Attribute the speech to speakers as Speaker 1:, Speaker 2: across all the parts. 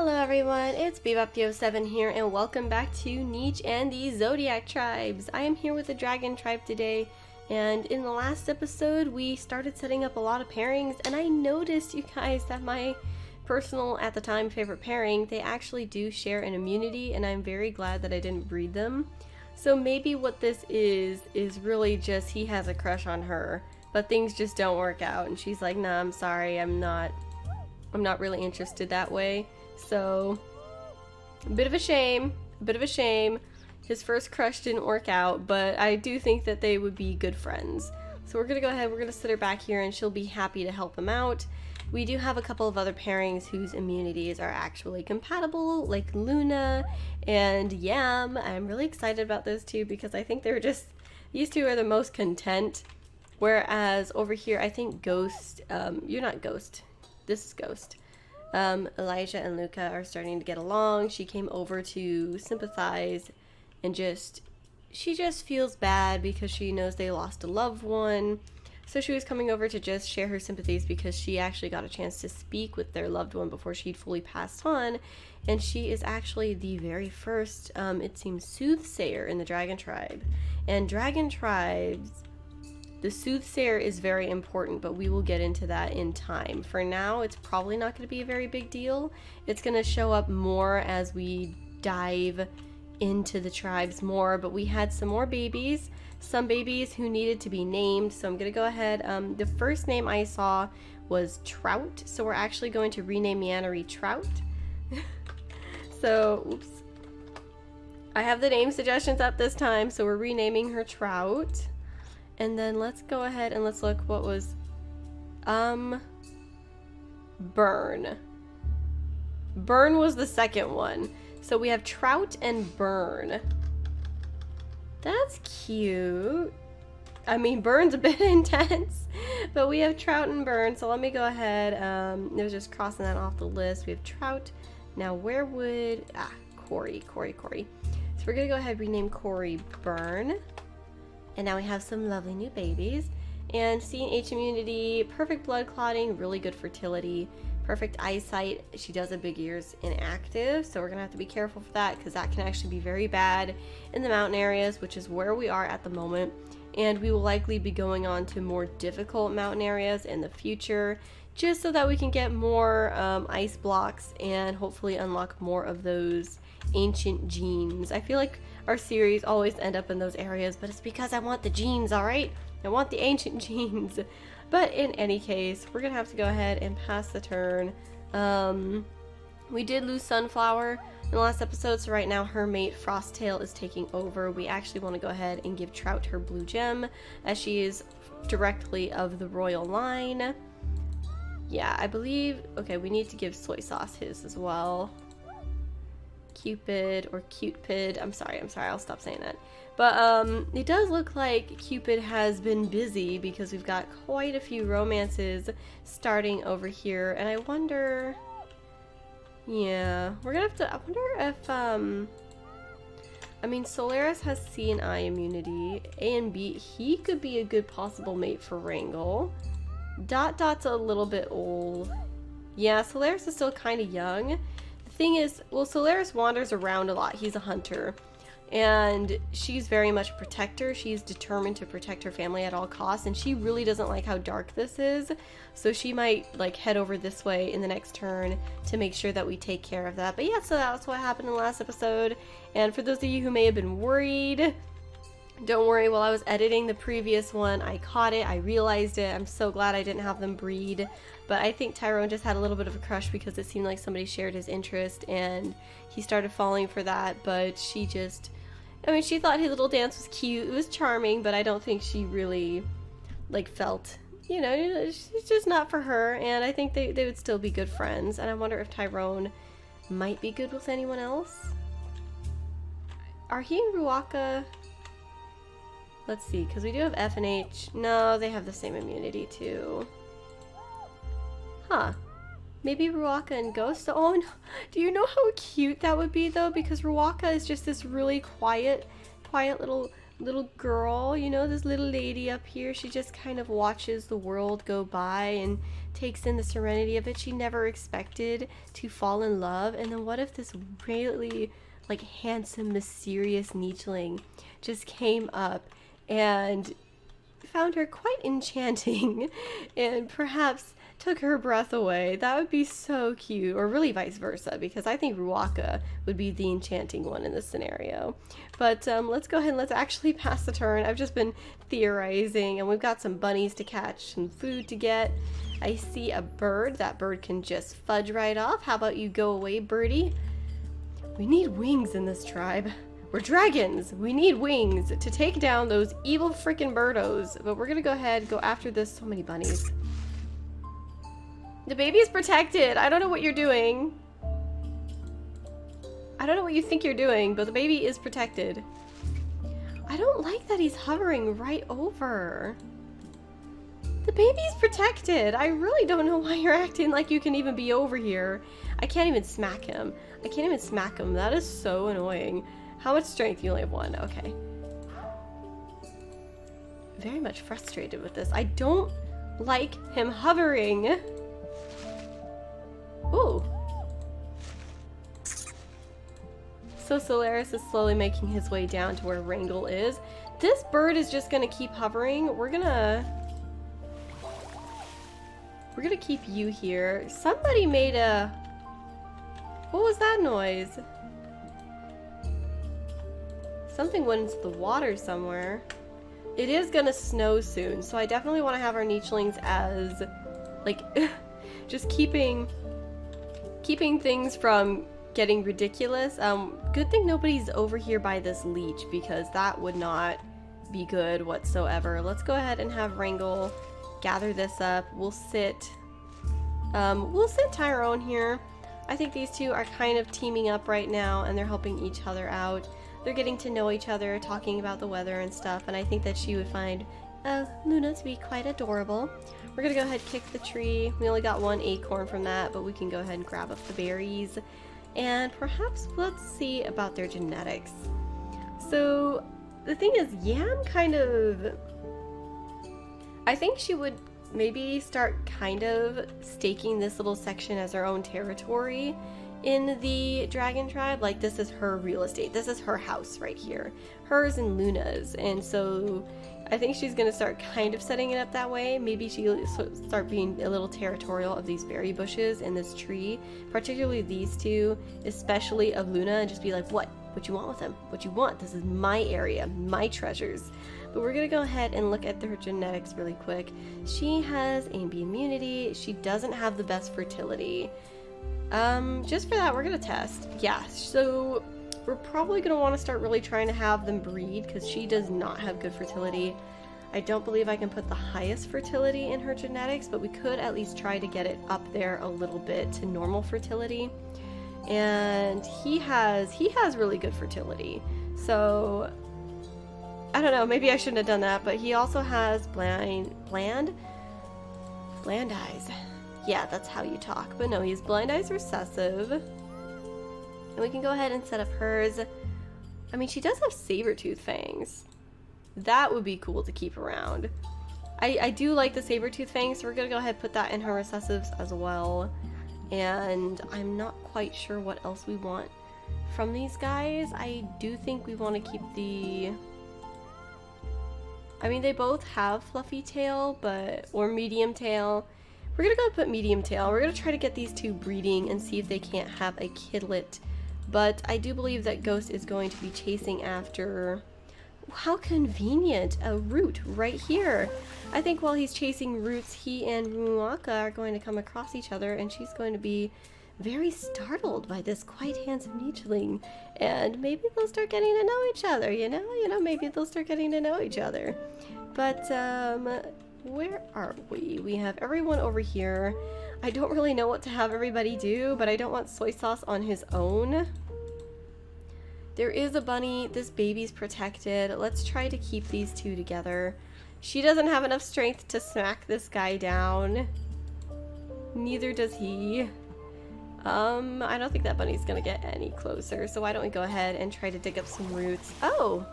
Speaker 1: Hello everyone, it's Bebop07 here and welcome back to Niche and the Zodiac tribes. I am here with the Dragon tribe today, and in the last episode we started setting up a lot of pairings, and I noticed, you guys, that my personal, at the time, favorite pairing, they actually do share an immunity, and I'm very glad that I didn't breed them. So maybe what this is really just he has a crush on her, but things just don't work out, and she's like, nah, I'm sorry, I'm not really interested that way. So, a bit of a shame. His first crush didn't work out, but I do think that they would be good friends. So we're gonna go ahead, we're gonna sit her back here and she'll be happy to help him out. We do have a couple of other pairings whose immunities are actually compatible, like Luna and Yam. I'm really excited about those two because I think they're just, these two are the most content. Whereas over here, I think Ghost, you're not Ghost, this is Ghost. Elijah and Luca are starting to get along. She came over to sympathize and she just feels bad because she knows they lost a loved one. So she was coming over to just share her sympathies because she actually got a chance to speak with their loved one before she'd fully passed on. And she is actually the very first, it seems, soothsayer in the Dragon tribe. And Dragon tribes, the soothsayer is very important, but we will get into that in time. For now, it's probably not going to be a very big deal. It's going to show up more as we dive into the tribes more, but we had some more babies, some babies who needed to be named, so I'm going to go ahead. The first name I saw was Trout, so we're actually going to rename Yannery Trout. So, oops. I have the name suggestions up this time, so we're renaming her Trout. And then let's go ahead and let's look what was, Burn. Burn was the second one. So we have Trout and Burn. That's cute. I mean, Burn's a bit intense, but we have Trout and Burn. So let me go ahead. It was just crossing that off the list. We have Trout. Now where would, Corey. So we're gonna go ahead and rename Corey Burn. And now we have some lovely new babies. And CNH immunity, perfect blood clotting, really good fertility, perfect eyesight. She does have big ears inactive, so we're gonna have to be careful for that because that can actually be very bad in the mountain areas, which is where we are at the moment. And we will likely be going on to more difficult mountain areas in the future, just so that we can get more ice blocks and hopefully unlock more of those ancient genes. I feel like our series always end up in those areas, but it's because I want the genes, alright? I want the ancient genes. But in any case, we're gonna have to go ahead and pass the turn. We did lose Sunflower in the last episode, so right now her mate Frosttail is taking over. We actually want to go ahead and give Trout her blue gem, as she is directly of the royal line. Yeah, I believe, okay, we need to give Soy Sauce his as well. Cupid or Cupid. I'm sorry, I'll stop saying that. But it does look like Cupid has been busy because we've got quite a few romances starting over here, and I wonder, yeah, we're gonna have to, I wonder if I mean, Solaris has C and I immunity. A and B, he could be a good possible mate for Wrangle. Dot's a little bit old. Yeah, Solaris is still kind of young. Thing is, well, Solaris wanders around a lot. He's a hunter, and she's very much a protector. She's determined to protect her family at all costs, and she really doesn't like how dark this is, so she might like head over this way in the next turn to make sure that we take care of that. But yeah, so that's what happened in the last episode. And for those of you who may have been worried, don't worry, while I was editing the previous one, I caught it, I realized it. I'm so glad I didn't have them breed. But I think Tyrone just had a little bit of a crush because it seemed like somebody shared his interest and he started falling for that. But she just, I mean, she thought his little dance was cute. It was charming, but I don't think she really, like, felt, you know, it's just not for her. And I think they would still be good friends. And I wonder if Tyrone might be good with anyone else. Are he and Ruaka? Let's see, because we do have F and H. No, they have the same immunity too. Huh. Maybe Ruaka and Ghost? Oh no. Do you know how cute that would be though? Because Ruaka is just this really quiet little girl, you know, this little lady up here. She just kind of watches the world go by and takes in the serenity of it. She never expected to fall in love. And then what if this really like handsome, mysterious nicheling just came up and found her quite enchanting and perhaps took her breath away? That would be so cute. Or really vice versa, because I think Ruaka would be the enchanting one in this scenario. But let's go ahead and let's actually pass the turn. I've just been theorizing, and we've got some bunnies to catch, some food to get. I see a bird. That bird can just fudge right off. How about you go away, birdie? We need wings in this tribe. We're dragons. We need wings to take down those evil freaking birdos. But we're gonna go ahead, go after this. So many bunnies. The baby is protected. I don't know what you're doing. I don't know what you think you're doing, but the baby is protected. I don't like that he's hovering right over. The baby's protected. I really don't know why you're acting like you can even be over here. I can't even smack him. I can't even smack him. That is so annoying. How much strength? You only have 1. Okay. Very much frustrated with this. I don't like him hovering. Ooh. So Solaris is slowly making his way down to where Wrangle is. This bird is just gonna keep hovering. We're gonna keep you here. Somebody made a... What was that noise? Something went into the water somewhere. It is gonna snow soon, so I definitely want to have our nichelings as, like, just keeping things from getting ridiculous. Good thing nobody's over here by this leech, because that would not be good whatsoever. Let's go ahead and have Wrangle gather this up. We'll sit Tyrone here. I think these two are kind of teaming up right now, and they're helping each other out. They're getting to know each other, talking about the weather and stuff, and I think that she would find Luna to be quite adorable. We're gonna go ahead and kick the tree. We only got 1 acorn from that, but we can go ahead and grab up the berries. And perhaps let's see about their genetics. So the thing is, Yam kind of... I think she would maybe start kind of staking this little section as her own territory in the dragon tribe. Like, this is her real estate. This is her house right here. Hers and Luna's. And so I think she's going to start kind of setting it up that way. Maybe she'll start being a little territorial of these berry bushes and this tree, particularly these two, especially of Luna, and just be like, what you want with them? What you want? This is my area, my treasures. But we're going to go ahead and look at her genetics really quick. She has AMB immunity. She doesn't have the best fertility. Just for that, we're going to test. Yeah, so we're probably going to want to start really trying to have them breed, because she does not have good fertility. I don't believe I can put the highest fertility in her genetics, but we could at least try to get it up there a little bit to normal fertility. And he has really good fertility. So I don't know, maybe I shouldn't have done that, but he also has bland eyes. Yeah, that's how you talk. But no, he's blind eyes recessive. And we can go ahead and set up hers. I mean, she does have saber-tooth fangs. That would be cool to keep around. I do like the saber-tooth fangs, so we're going to go ahead and put that in her recessives as well. And I'm not quite sure what else we want from these guys. I do think we want to keep the... I mean, they both have fluffy tail, or medium tail. We're going to go put medium tail. We're going to try to get these two breeding and see if they can't have a kidlet. But I do believe that Ghost is going to be chasing after... How convenient! A root right here! I think while he's chasing roots, he and Ruaka are going to come across each other, and she's going to be very startled by this quite handsome nicheling. And maybe they'll start getting to know each other, you know, maybe they'll start getting to know each other. But, where are we? We have everyone over here. I don't really know what to have everybody do, but I don't want soy sauce on his own. There is a bunny. This baby's protected. Let's try to keep these two together. She doesn't have enough strength to smack this guy down. Neither does he. I don't think that bunny's gonna get any closer, so why don't we go ahead and try to dig up some roots. Oh!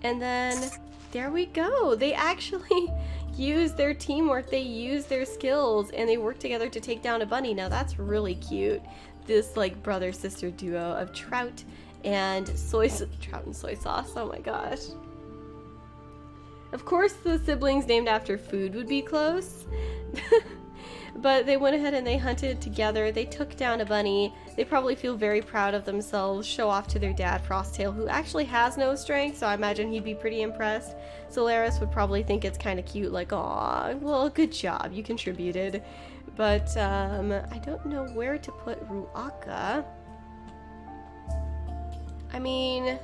Speaker 1: And then, there we go. They actually, use their teamwork, they use their skills, and they work together to take down a bunny. Now that's really cute. This like brother-sister duo of trout and soy sauce. Oh my gosh. Of course the siblings named after food would be close. But they went ahead and they hunted together. They took down a bunny. They probably feel very proud of themselves, show off to their dad, Frosttail, who actually has no strength, so I imagine he'd be pretty impressed. Solaris would probably think it's kind of cute, like, aw, well, good job, you contributed. But, I don't know where to put Ruaka. I mean...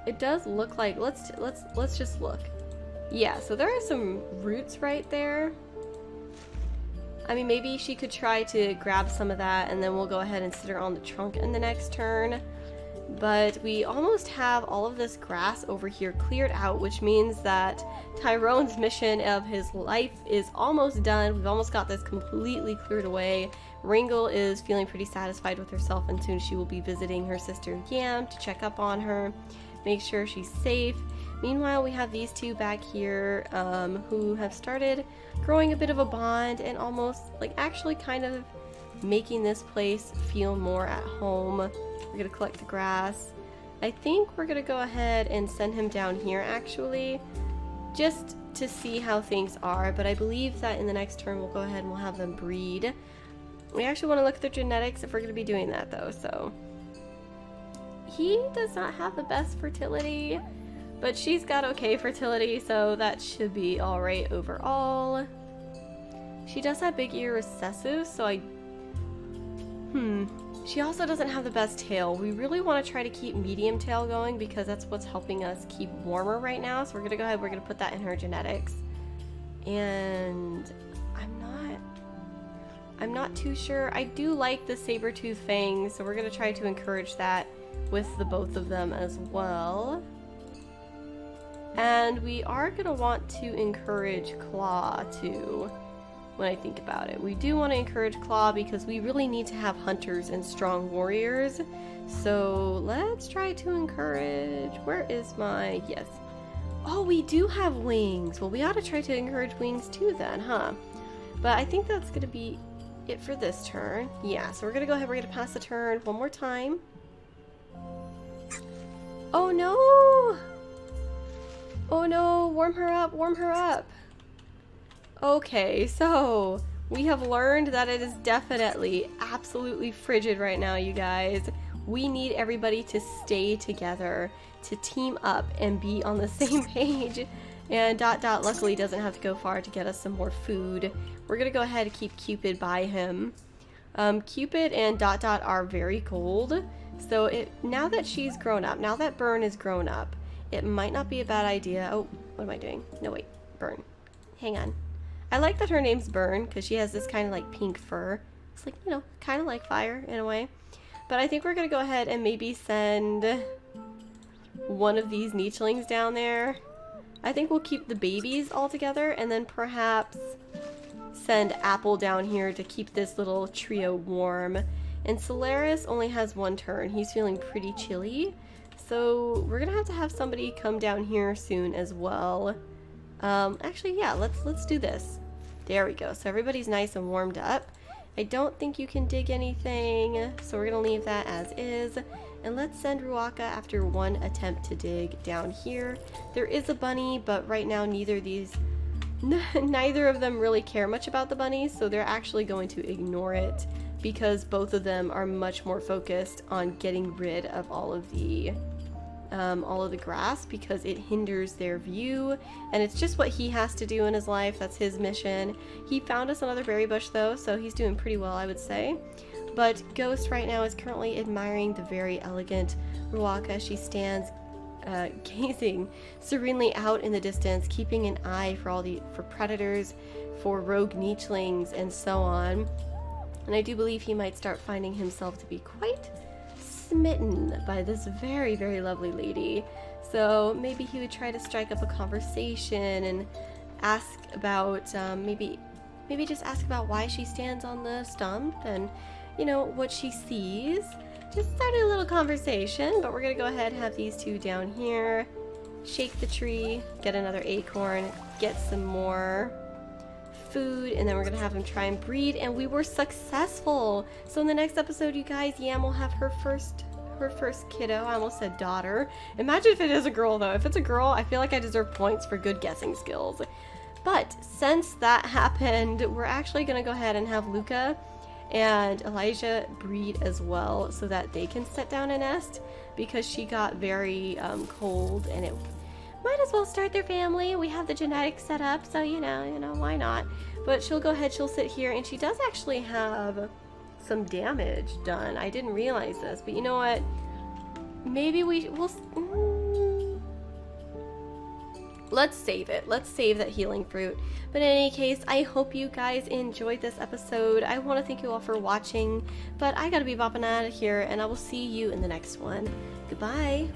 Speaker 1: it does look like, let's just look. Yeah, so there are some roots right there. I mean, maybe she could try to grab some of that, and then we'll go ahead and sit her on the trunk in the next turn. But we almost have all of this grass over here cleared out, which means that Tyrone's mission of his life is almost done. We've almost got this completely cleared away. Ringle is feeling pretty satisfied with herself, and soon she will be visiting her sister Yam to check up on her, make sure she's safe. Meanwhile, we have these two back here who have started growing a bit of a bond and almost like actually kind of making this place feel more at home. We're gonna collect the grass. I think we're gonna go ahead and send him down here actually, just to see how things are, but I believe that in the next turn we'll go ahead and we'll have them breed. We actually want to look at their genetics if we're gonna be doing that though, so. He does not have the best fertility, but she's got okay fertility, so that should be alright overall. She does have big ear recessive, so she also doesn't have the best tail. We really want to try to keep medium tail going because that's what's helping us keep warmer right now. So we're gonna go ahead, we're gonna put that in her genetics. And I'm not too sure. I do like the saber-tooth fangs, so we're gonna try to encourage that with the both of them as well. And we are gonna want to encourage Claw too, when I think about it. We do want to encourage Claw because we really need to have hunters and strong warriors. So let's try to encourage, where is my, yes. Oh, we do have wings. Well, we ought to try to encourage wings too then, huh? But I think that's gonna be it for this turn. Yeah, so we're gonna go ahead, we're gonna pass the turn one more time. Oh no! Oh no, warm her up, warm her up. Okay, so we have learned that it is definitely absolutely frigid right now, you guys. We need everybody to stay together, to team up and be on the same page. And Dot Dot luckily doesn't have to go far to get us some more food. We're gonna go ahead and keep Cupid by him. Cupid and Dot Dot are very cold. So now that she's grown up, now that Burn is grown up, it might not be a bad idea. Oh, what am I doing? No, wait, Burn. Hang on. I like that her name's Burn because she has this kind of like pink fur. It's like, you know, kind of like fire in a way. But I think we're going to go ahead and maybe send one of these nichlings down there. I think we'll keep the babies all together and then perhaps send Apple down here to keep this little trio warm. And Solaris only has one turn. He's feeling pretty chilly. So we're going to have somebody come down here soon as well. Actually, yeah, let's do this. There we go. So everybody's nice and warmed up. I don't think you can dig anything, so we're gonna leave that as is. And let's send Ruaka after one attempt to dig down here. There is a bunny, but right now neither of them really care much about the bunnies, so they're actually going to ignore it because both of them are much more focused on getting rid of all of the grass because it hinders their view, and it's just what he has to do in his life. That's his mission. He found us another berry bush though, so he's doing pretty well, I would say. But Ghost right now is currently admiring the very elegant Ruaka. She stands gazing serenely out in the distance, keeping an eye for predators, for rogue nichlings, and so on. And I do believe he might start finding himself to be quite smitten by this very, very lovely lady. So maybe he would try to strike up a conversation and ask about, maybe just ask about why she stands on the stump and, you know, what she sees. just started a little conversation, but we're gonna go ahead and have these two down here. Shake the tree, get another acorn, get some more food, and then we're gonna have them try and breed, and we were successful. So in the next episode, you guys, Yam will have her first kiddo. I almost said daughter. Imagine if it is a girl though. If it's a girl, I feel like I deserve points for good guessing skills. But since that happened, we're actually gonna go ahead and have Luca and Elijah breed as well so that they can set down a nest, because she got very cold and it might as well start their family. We have the genetics set up, so you know, why not? But she'll go ahead, she'll sit here, and she does actually have some damage done. I didn't realize this, but you know what? Maybe let's save it. Let's save that healing fruit. But in any case, I hope you guys enjoyed this episode. I want to thank you all for watching, but I gotta be bopping out of here, and I will see you in the next one. Goodbye.